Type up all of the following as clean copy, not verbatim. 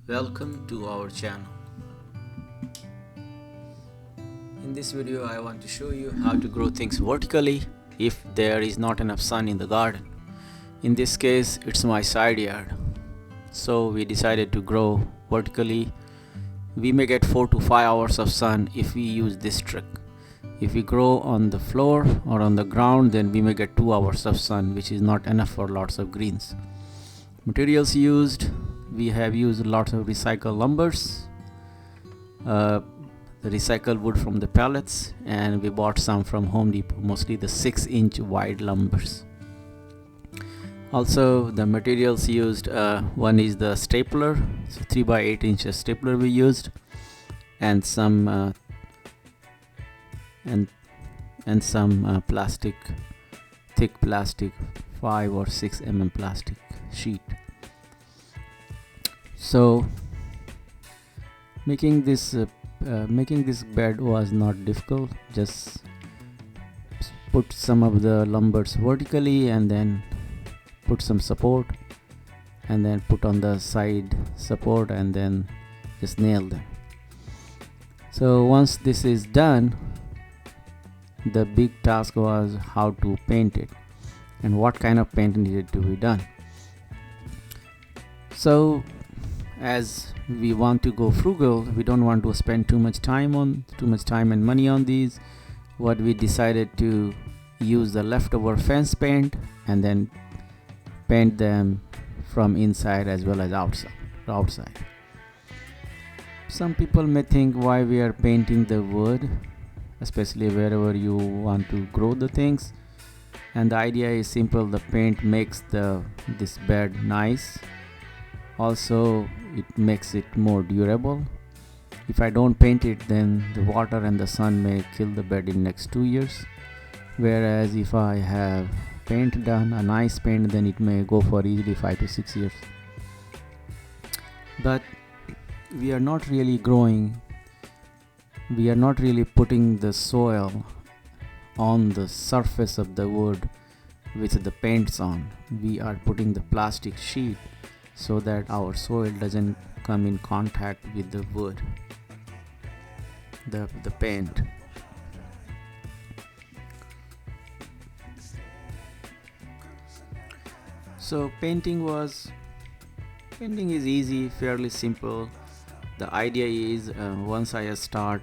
Welcome to our channel. In this video I want to show you how to grow things vertically if there is not enough sun in the garden. In this case it's my side yard, so we decided to grow vertically. We may get 4 to 5 hours of sun if we use this trick. If we grow on the floor or on the ground, then we may get 2 hours of sun, which is not enough for lots of greens. Materials used: we have used lots of recycled lumbers, the recycled wood from the pallets, and we bought some from Home Depot, mostly the 6-inch wide lumbers. Also the materials used, one is the stapler, so 3 by 8 inches stapler we used, and some plastic, thick plastic, 5 or 6 mm plastic sheet. So making this bed was not difficult. Just put some of the lumbers vertically and then put some support, and then put on the side support, and then just nail them. So once this is done, the big task was how to paint it and what kind of paint needed to be done. So as we want to go frugal, we don't want to spend too much time and money on these. What we decided to use the leftover fence paint and then paint them from inside as well as outside. Some people may think why we are painting the wood, especially wherever you want to grow the things. And the idea is simple: the paint makes this bed nice. Also it makes it more durable. If I don't paint it, then the water and the sun may kill the bed in next 2 years, whereas if I have paint done, a nice paint, then it may go for easily 5 to 6 years. But we are not really putting the soil on the surface of the wood with the paints on. We are putting the plastic sheet so that our soil doesn't come in contact with the wood, the paint. So painting is easy, fairly simple. The idea is, once I start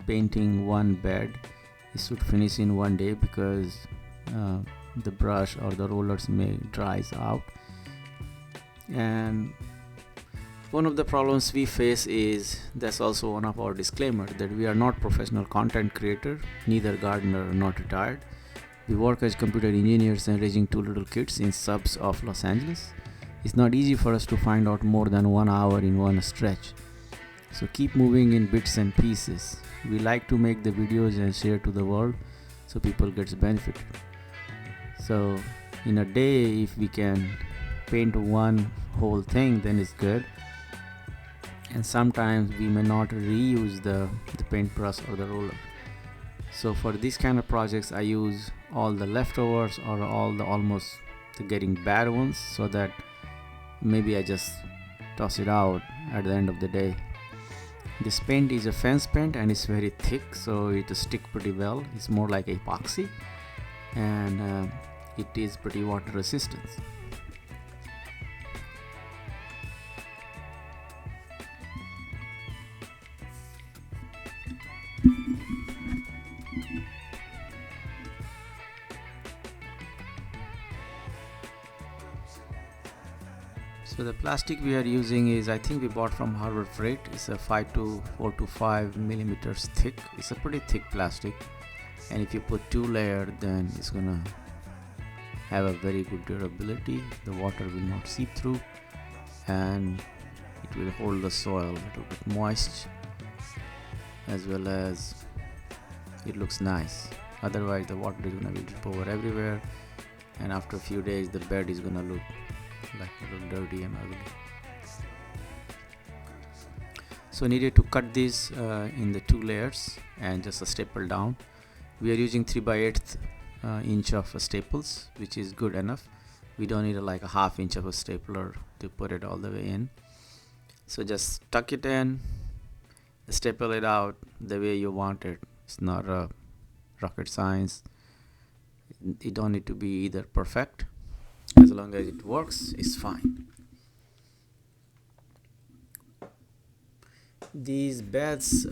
painting one bed, it should finish in one day, because the brush or the rollers may dries out. And one of the problems we face is, that's also one of our disclaimer, that we are not professional content creator, neither gardener, not retired. We work as computer engineers and raising 2 little kids in suburbs of Los Angeles. It's not easy for us to find out more than 1 hour in one stretch. So keep moving in bits and pieces. We like to make the videos and share to the world so people gets benefited. So in a day, if we can paint one whole thing, then it's good. And sometimes we may not reuse the paintbrush or the roller. So for these kind of projects, I use all the leftovers or all the almost getting bad ones, so that maybe I just toss it out at the end of the day. This paint is a fence paint and it's very thick, so it stick pretty well. It's more like epoxy, and it is pretty water resistant. So the plastic we are using is, I think we bought from Harbor Freight. It's a 4 to 5 millimeters thick. It's a pretty thick plastic, and if you put 2 layers, then it's gonna have a very good durability. The water will not seep through, and it will hold the soil a little bit moist, as well as it looks nice. Otherwise the water is gonna be drip over everywhere, and after a few days the bed is gonna look like a little dirty and ugly. So needed to cut this in the 2 layers and just a staple down. We are using 3 by 8 inch of staples, which is good enough. We don't need like a 1/2 inch of a stapler to put it all the way in. So just tuck it in, staple it out the way you want it. It's not rocket science. It don't need to be either perfect. As long as it works, it's fine. These beds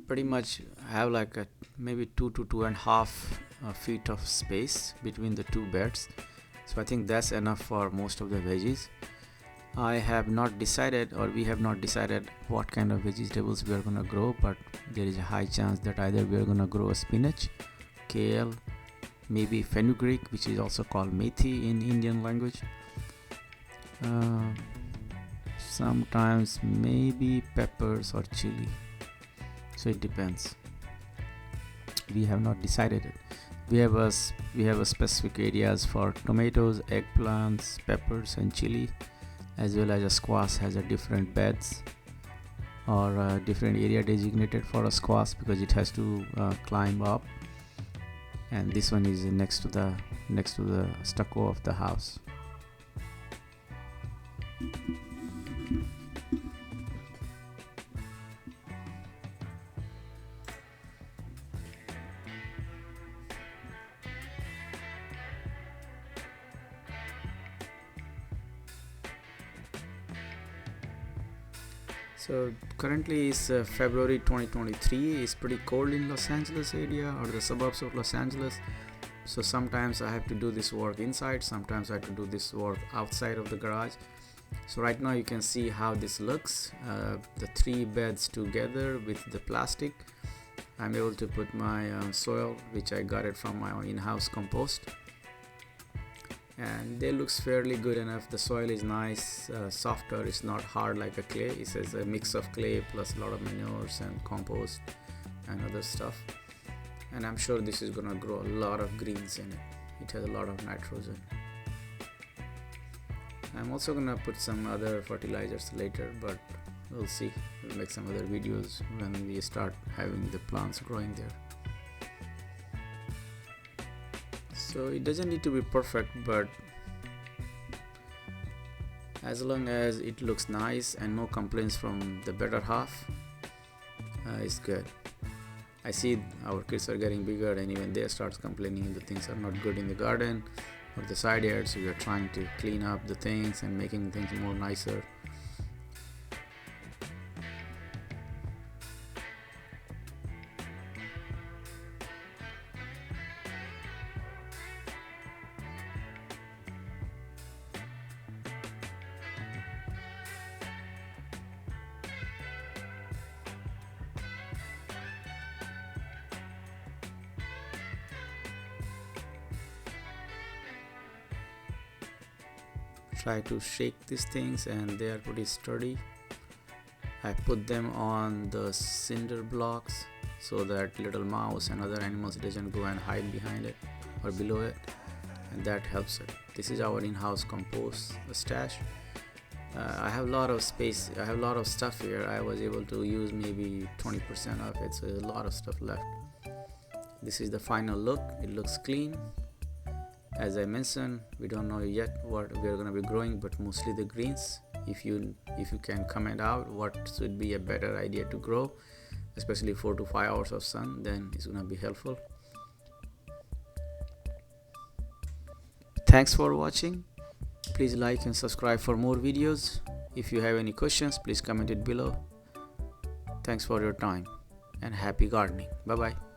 pretty much have like maybe 2 to 2.5 feet of space between the two beds, so I think that's enough for most of the veggies. I have not decided, or we have not decided, what kind of vegetables we are gonna grow, but there is a high chance that either we are gonna grow a spinach, kale, maybe fenugreek, which is also called methi in Indian language. Sometimes maybe peppers or chili, so it depends. We have not decided it. We have a specific areas for tomatoes, eggplants, peppers and chili, as well as a squash has a different beds or a different area designated for a squash because it has to climb up, and this one is next to the stucco of the house. So currently it's February 2023. It's pretty cold in Los Angeles area or the suburbs of Los Angeles. So sometimes I have to do this work inside, sometimes I have to do this work outside of the garage. So right now you can see how this looks. The three beds together with the plastic. I'm able to put my soil, which I got it from my in-house compost. And they looks fairly good enough. The soil is nice, softer. It's not hard like a clay. It says a mix of clay plus a lot of manures and compost and other stuff. And I'm sure this is gonna grow a lot of greens in it. It has a lot of nitrogen. I'm also gonna put some other fertilizers later, but we'll see. We'll make some other videos when we start having the plants growing there. So it doesn't need to be perfect, but as long as it looks nice and no complaints from the better half, it's good. I see our kids are getting bigger and even they start complaining that things are not good in the garden or the side yard, so we are trying to clean up the things and making things more nicer. Try to shake these things and they are pretty sturdy. I put them on the cinder blocks so that little mouse and other animals doesn't go and hide behind it or below it, and that helps it. This is our in-house compost stash. I have a lot of space. I have a lot of stuff here. I was able to use maybe 20% of it, so there's a lot of stuff left. This is the final look. It looks clean. As I mentioned, we don't know yet what we are going to be growing, but mostly the greens. If you can comment out what should be a better idea to grow, especially 4 to 5 hours of sun, then it's going to be helpful. Thanks for watching. Please like and subscribe for more videos. If you have any questions, please comment it below. Thanks for your time and happy gardening. Bye bye.